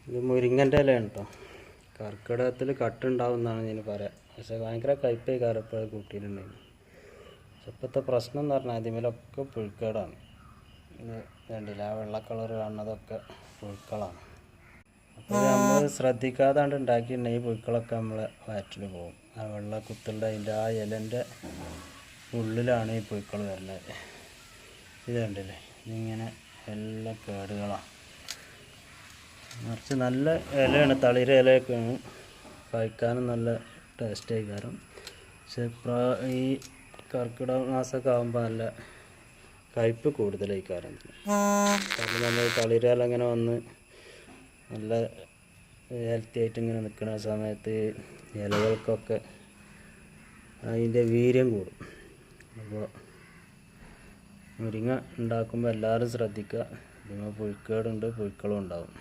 ഇത് മുരിങ്ങൻ്റെ ഇലയാണ് കേട്ടോ. കർക്കിടകത്തിൽ കട്ടുണ്ടാവും എന്നാണ് ഞാൻ പറയാം. പക്ഷേ ഭയങ്കര കയ്പേ കാരപ്പോൾ കൂട്ടിയിട്ടുണ്ടായിരുന്നു. പക്ഷെ ഇപ്പോഴത്തെ പ്രശ്നം എന്ന് പറഞ്ഞാൽ ഇതിമേലൊക്കെ പുഴുക്കേടാണ്. ഇത് വേണ്ടില്ല, ആ വെള്ള കളർ കാണുന്നതൊക്കെ പുഴുക്കളാണ്. അപ്പോൾ നമ്മൾ ശ്രദ്ധിക്കാതാണ്ട് ഉണ്ടാക്കിയിട്ടുണ്ടെങ്കിൽ ഈ പുഴുക്കളൊക്കെ നമ്മളെ വയറ്റിൽ പോകും. ആ വെള്ള കുത്തുള്ള അതിൻ്റെ ആ ഇലൻ്റെ ഉള്ളിലാണ് ഈ പുഴുക്കൾ വരുന്നത്. ഇത് കണ്ടില്ലേ, ഇതിങ്ങനെ എല്ലാം കേടുകളാണ്. മറിച്ച് നല്ല ഇലയാണ്, തളിര ഇലയൊക്കെയാണ്, കഴിക്കാനും നല്ല ടേസ്റ്റ് ആയിക്കാരം. പക്ഷെ ഈ കർക്കിടക മാസമൊക്കെ ആകുമ്പോൾ നല്ല കയ്പ്പ് കൂടുതലായിക്കാരം. കാരണം നമ്മൾ തളിര ഇല ഇങ്ങനെ വന്ന് നല്ല ഹെൽത്തി ആയിട്ട് ഇങ്ങനെ നിൽക്കുന്ന സമയത്ത് ഇലകൾക്കൊക്കെ അതിൻ്റെ വീര്യം കൂടും. അപ്പോൾ മുരിങ്ങ ഉണ്ടാക്കുമ്പോൾ എല്ലാവരും ശ്രദ്ധിക്കുക. ഇതിന് പുഴുക്കേടുണ്ട്, പുഴുക്കളും ഉണ്ടാവും.